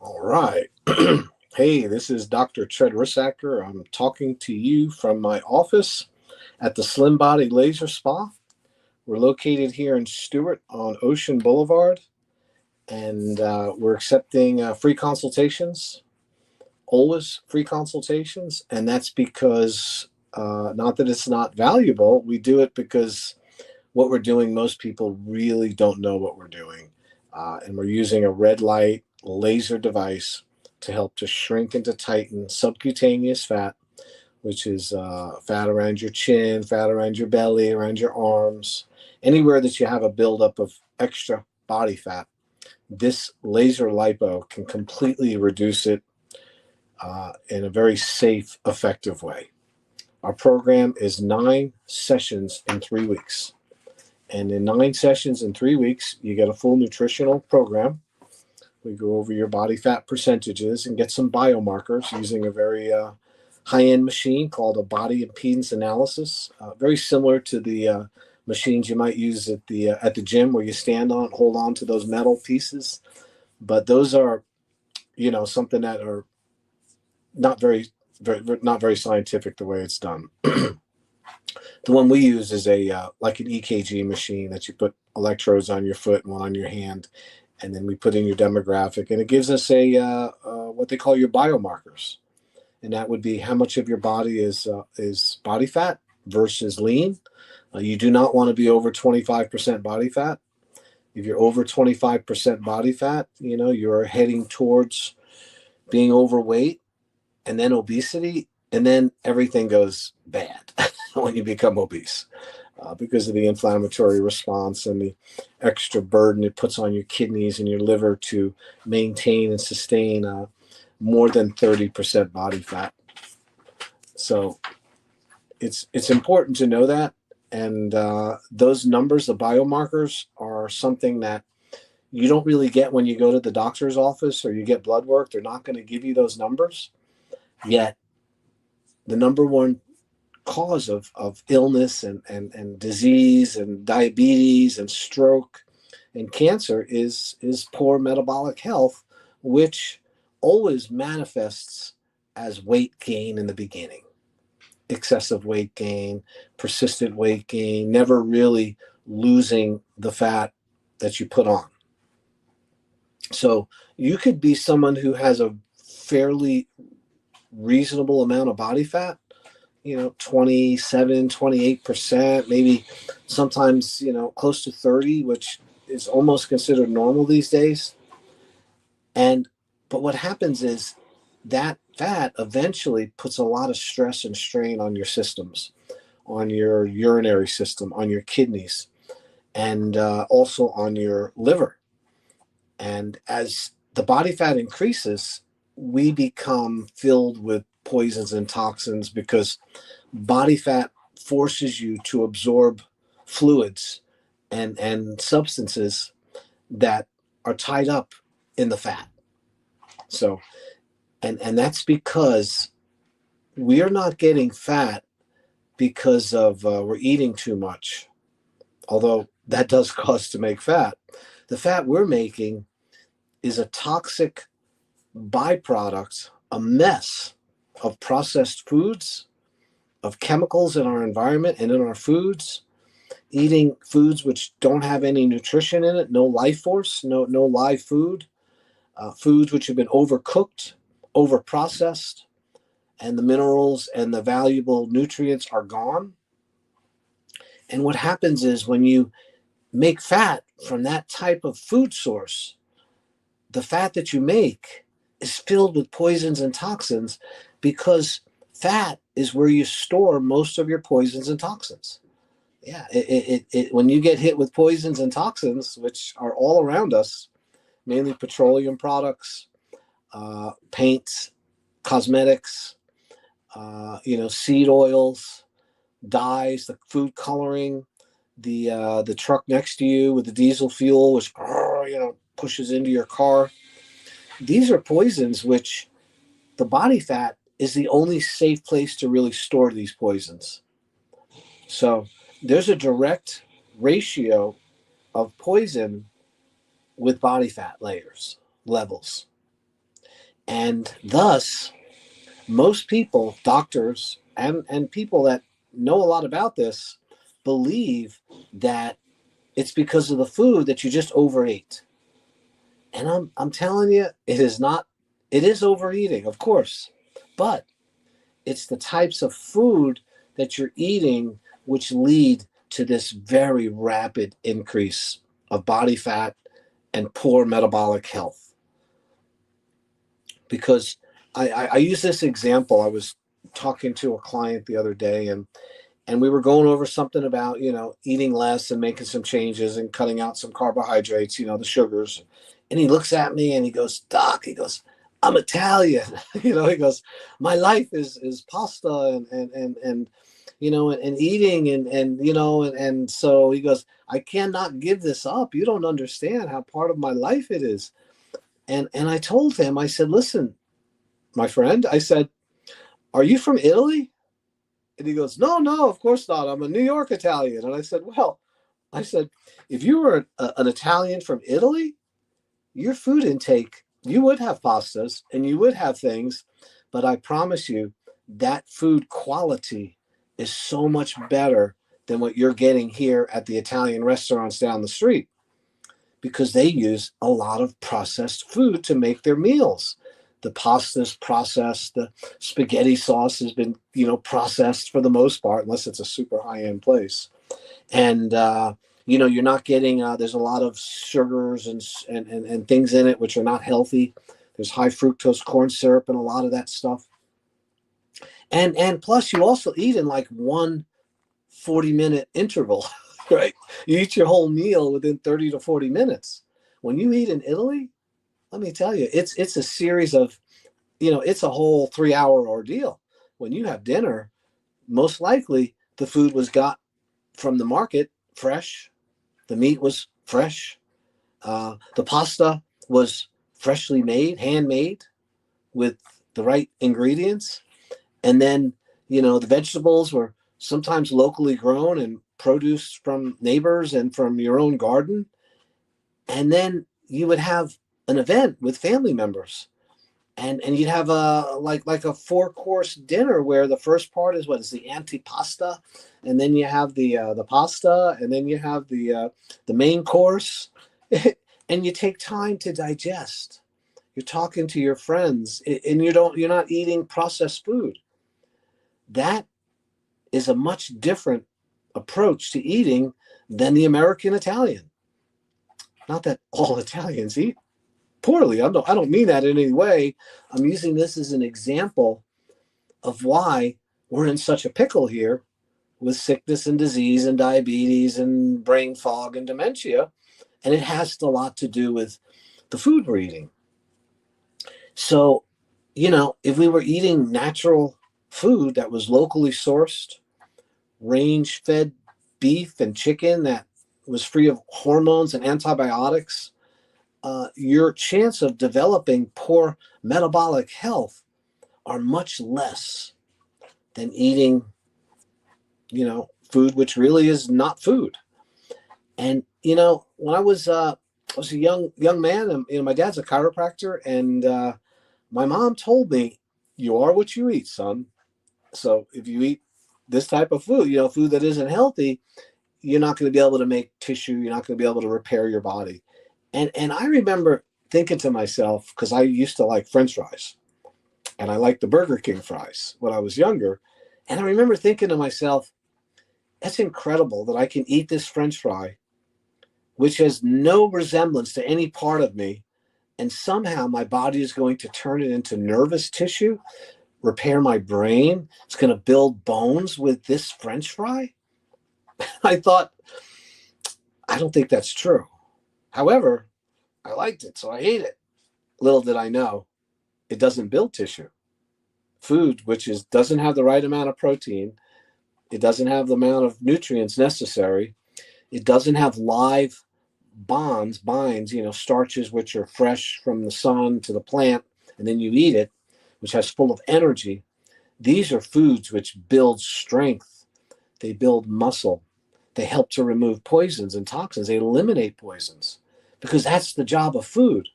All right. Hey, this is Dr. Tread Rissacker. I'm talking to you from my office at the Slim Body Laser Spa. We're located here in Stewart on Ocean Boulevard, and we're accepting free consultations, always free consultations. And that's because, not that it's not valuable, we do it because what we're doing, most people really don't know what we're doing. And we're using a red light laser device to help to shrink and to tighten subcutaneous fat, which is fat around your chin, fat around your belly, around your arms, anywhere that you have a buildup of extra body fat. This laser lipo can completely reduce it in a very safe, effective way. Our program is 9 sessions in 3 weeks. And in 9 sessions in 3 weeks, you get a full nutritional program. We go over your body fat percentages and get some biomarkers using a very high-end machine called a body impedance analysis, very similar to the machines you might use at the gym where you stand on, hold on to those metal pieces. But those are, something that are not not very scientific the way it's done. The one we use is like an EKG machine that you put electrodes on your foot and one on your hand, and then we put in your demographic, and it gives us what they call your biomarkers, and that would be how much of your body is body fat versus lean. You do not want to be over 25% body fat. If you're over 25% body fat, you're heading towards being overweight, and then obesity, and then everything goes bad when you become obese because of the inflammatory response and the extra burden it puts on your kidneys and your liver to maintain and sustain more than 30% body fat. So it's important to know that. And those numbers, the biomarkers, are something that you don't really get when you go to the doctor's office or you get blood work. They're not going to give you those numbers. Yet the number one cause of illness and disease and diabetes and stroke and cancer is poor metabolic health, which always manifests as weight gain in the beginning. Excessive weight gain, persistent weight gain, never really losing the fat that you put on. So you could be someone who has a fairly reasonable amount of body fat, 27, 28%, maybe sometimes, close to 30, which is almost considered normal these days. But what happens is that fat eventually puts a lot of stress and strain on your systems, on your urinary system, on your kidneys, and also on your liver. And as the body fat increases, we become filled with poisons and toxins because body fat forces you to absorb fluids and substances that are tied up in the fat. So, and that's because we are not getting fat because of we're eating too much, although that does cause to make fat. The fat we're making is a toxic byproduct, a mess of processed foods, of chemicals in our environment and in our foods, eating foods which don't have any nutrition in it, no life force, no live food, foods which have been overcooked, overprocessed, and the minerals and the valuable nutrients are gone. And what happens is when you make fat from that type of food source, the fat that you make is filled with poisons and toxins because fat is where you store most of your poisons and toxins. Yeah, when you get hit with poisons and toxins, which are all around us, mainly petroleum products, paints, cosmetics, seed oils, dyes, the food coloring, the truck next to you with the diesel fuel, which pushes into your car. These are poisons which the body fat is the only safe place to really store these poisons. So there's a direct ratio of poison with body fat levels. And thus, most people, doctors, and people that know a lot about this, believe that it's because of the food that you just overate. And I'm telling you, it is not. It is overeating, of course, but it's the types of food that you're eating which lead to this very rapid increase of body fat and poor metabolic health. Because I use this example. I was talking to a client the other day, and we were going over something about, eating less and making some changes and cutting out some carbohydrates, the sugars. And he looks at me and he goes, Doc, he goes, I'm Italian. He goes, my life is pasta and eating and so he goes, I cannot give this up. You don't understand how part of my life it is. And I told him, I said, listen, my friend, I said, are you from Italy? And he goes, no, of course not. I'm a New York Italian. And I said, well, if you were an Italian from Italy, your food intake, you would have pastas and you would have things, but I promise you that food quality is so much better than what you're getting here at the Italian restaurants down the street, because they use a lot of processed food to make their meals. The pasta's processed, the spaghetti sauce has been, processed for the most part, unless it's a super high-end place. And, you're not getting, there's a lot of sugars and things in it which are not healthy. There's high fructose corn syrup and a lot of that stuff. And plus you also eat in like one 40-minute interval, right? You eat your whole meal within 30 to 40 minutes. When you eat in Italy, let me tell you, it's a series of, it's a whole 3-hour ordeal. When you have dinner, most likely the food was got from the market fresh. The meat was fresh. The pasta was freshly made, handmade with the right ingredients. And then, the vegetables were sometimes locally grown and produced from neighbors and from your own garden. And then you would have an event with family members. And you'd have a like a 4-course dinner where the first part is what is the antipasta, and then you have the pasta, and then you have the main course, and you take time to digest. You're talking to your friends, and you're not eating processed food. That is a much different approach to eating than the American Italian. Not that all Italians eat poorly. I don't mean that in any way. I'm using this as an example of why we're in such a pickle here with sickness and disease and diabetes and brain fog and dementia. And it has a lot to do with the food we're eating. So, if we were eating natural food that was locally sourced, range-fed beef and chicken that was free of hormones and antibiotics, your chance of developing poor metabolic health are much less than eating, food which really is not food. And when I was a young man, and my dad's a chiropractor, and my mom told me, "You are what you eat, son. So if you eat this type of food, food that isn't healthy, you're not going to be able to make tissue. You're not going to be able to repair your body." And I remember thinking to myself, because I used to like French fries, and I liked the Burger King fries when I was younger. And I remember thinking to myself, that's incredible that I can eat this French fry, which has no resemblance to any part of me, and somehow my body is going to turn it into nervous tissue, repair my brain. It's going to build bones with this French fry. I thought, I don't think that's true. However, I liked it, so I ate it. Little did I know, it doesn't build tissue. Food, which doesn't have the right amount of protein, it doesn't have the amount of nutrients necessary, it doesn't have live binds, starches which are fresh from the sun to the plant, and then you eat it, which has full of energy. These are foods which build strength. They build muscle. They help to remove poisons and toxins. They eliminate poisons, because that's the job of food.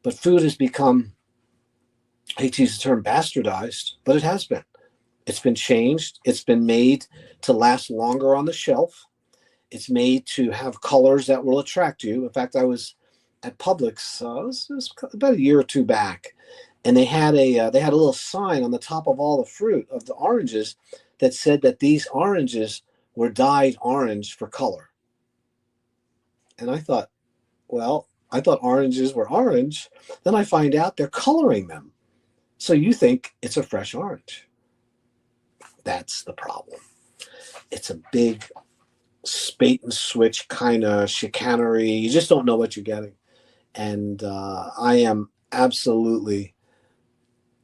But food has become I hate to use the term bastardized, but it has been. It's been changed. It's been made to last longer on the shelf. It's made to have colors that will attract you. In fact, I was at Publix, it was about a year or two back, and they had a little sign on the top of all the fruit of the oranges that said that these oranges were dyed orange for color. And I thought, well, I thought oranges were orange. Then I find out they're coloring them. So you think it's a fresh orange. That's the problem. It's a big bait and switch kind of chicanery. You just don't know what you're getting. And I am absolutely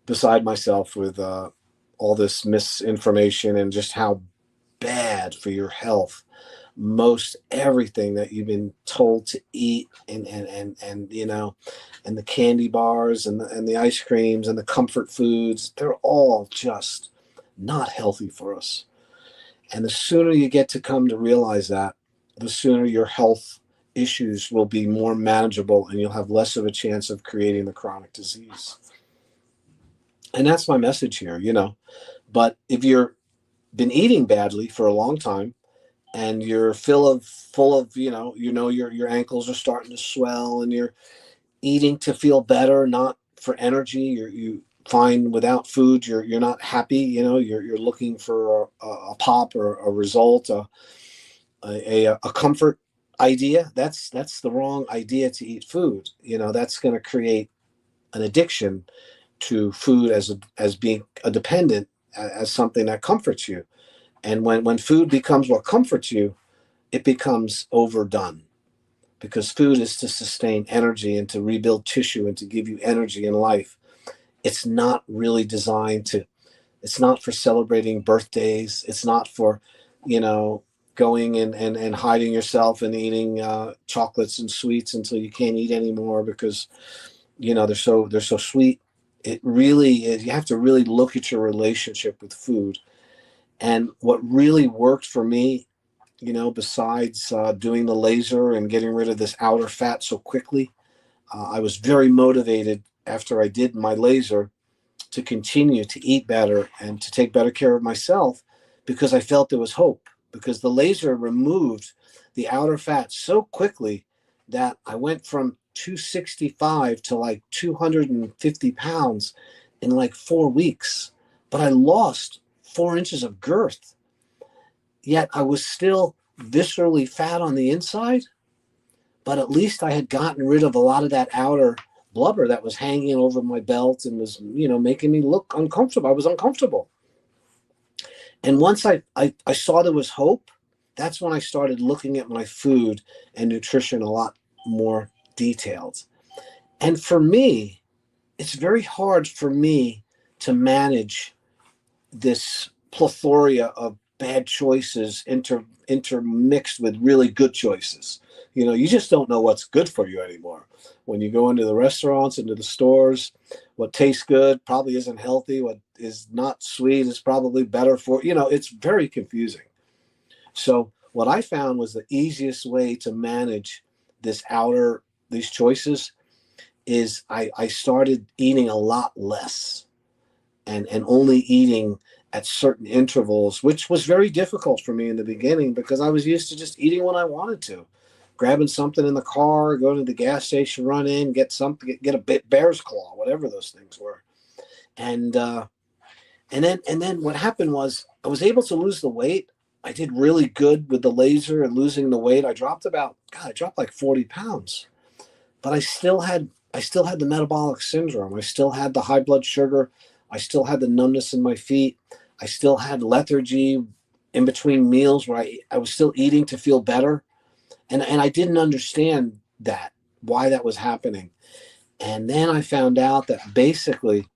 beside myself with all this misinformation and just how bad for your health most everything that you've been told to eat, and you know, and the candy bars and the ice creams and the comfort foods, they're all just not healthy for us. And the sooner you get to come to realize that, the sooner your health issues will be more manageable and you'll have less of a chance of creating the chronic disease. And that's my message here, you know. But if you're been eating badly for a long time and you're full of your ankles are starting to swell and you're eating to feel better, not for energy, you find without food you're not happy, you know, you're looking for a pop or a result, a comfort idea. That's the wrong idea to eat food. You know, that's going to create an addiction to food as being a dependent, as something that comforts you. And when food becomes what comforts you, it becomes overdone, because food is to sustain energy and to rebuild tissue and to give you energy in life. It's not really designed to, it's not for celebrating birthdays. It's not for, you know, going and hiding yourself and eating chocolates and sweets until you can't eat anymore because, you know, they're so sweet. It really is, you have to really look at your relationship with food. And what really worked for me, you know, besides doing the laser and getting rid of this outer fat so quickly, I was very motivated after I did my laser to continue to eat better and to take better care of myself, because I felt there was hope, because the laser removed the outer fat so quickly that I went from 265 to like 250 pounds in like 4 weeks. But I lost 4 inches of girth, yet I was still viscerally fat on the inside. But at least I had gotten rid of a lot of that outer blubber that was hanging over my belt and was, you know, making me look uncomfortable. I was uncomfortable. And once I saw there was hope, that's when I started looking at my food and nutrition a lot more detailed. And for me, it's very hard for me to manage this plethora of bad choices intermixed with really good choices. You know, you just don't know what's good for you anymore. When you go into the restaurants, into the stores, what tastes good probably isn't healthy. What is not sweet is probably better for, you know, it's very confusing. So what I found was the easiest way to manage these choices is I started eating a lot less and only eating at certain intervals, which was very difficult for me in the beginning because I was used to just eating when I wanted to, grabbing something in the car, going to the gas station, run in, get something, get a bear's claw, whatever those things were, and then what happened was I was able to lose the weight. I did really good with the laser and losing the weight. I dropped like 40 pounds, but I still had the metabolic syndrome. I still had the high blood sugar. I still had the numbness in my feet. I still had lethargy in between meals where I was still eating to feel better. And I didn't understand why that was happening. And then I found out that basically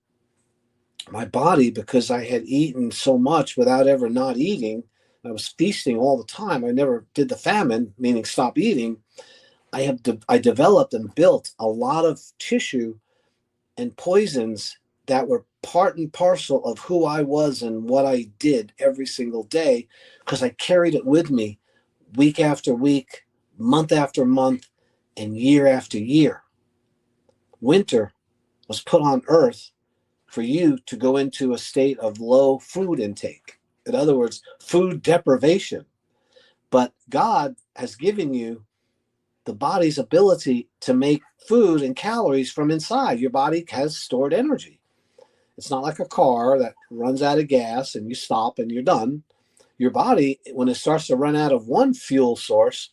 my body, because I had eaten so much without ever not eating, I was feasting all the time. I never did the famine, meaning stop eating. I developed and built a lot of tissue and poisons that were part and parcel of who I was and what I did every single day, because I carried it with me week after week, month after month, and year after year. Winter was put on Earth for you to go into a state of low food intake. In other words, food deprivation. But God has given you the body's ability to make food and calories from inside. Your body has stored energy. It's not like a car that runs out of gas and you stop and you're done. Your body, when it starts to run out of one fuel source,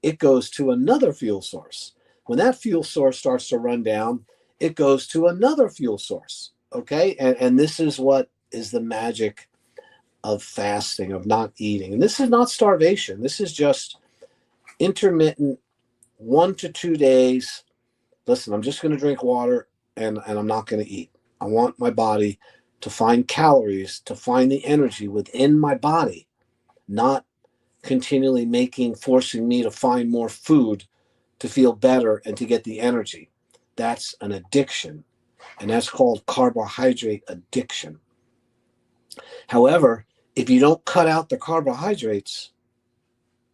it goes to another fuel source. When that fuel source starts to run down, it goes to another fuel source. Okay? And this is what is the magic of fasting, of not eating. And this is not starvation. This is just intermittent 1 to 2 days. Listen, I'm just going to drink water and I'm not going to eat. I want my body to find calories, to find the energy within my body, not continually forcing me to find more food to feel better and to get the energy. That's an addiction, and that's called carbohydrate addiction. However, if you don't cut out the carbohydrates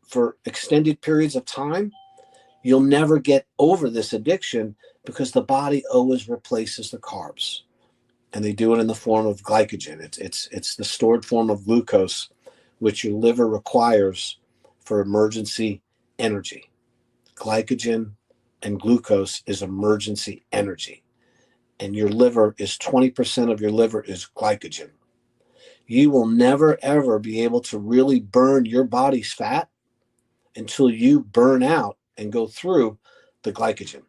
for extended periods of time, you'll never get over this addiction because the body always replaces the carbs. And they do it in the form of glycogen. It's the stored form of glucose, which your liver requires for emergency energy. Glycogen and glucose is emergency energy. And your liver is 20% of your liver is glycogen. You will never, ever be able to really burn your body's fat until you burn out and go through the glycogen,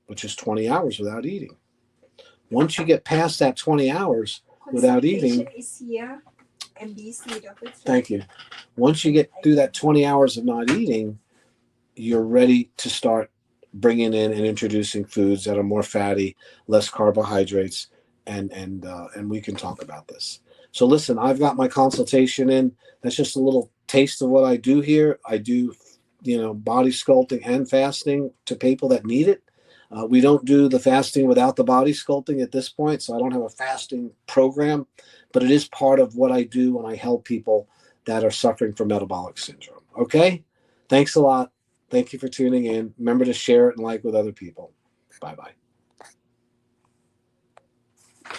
which is 20 hours without eating. Once you get past that 20 hours without eating, is here. Thank you. Once you get through that 20 hours of not eating, you're ready to start bringing in and introducing foods that are more fatty, less carbohydrates, and we can talk about this. So listen, I've got my consultation in. That's just a little taste of what I do here. I do, body sculpting and fasting to people that need it. We don't do the fasting without the body sculpting at this point, so I don't have a fasting program, but it is part of what I do when I help people that are suffering from metabolic syndrome. Okay? Thanks a lot. Thank you for tuning in. Remember to share it and like with other people. Bye-bye.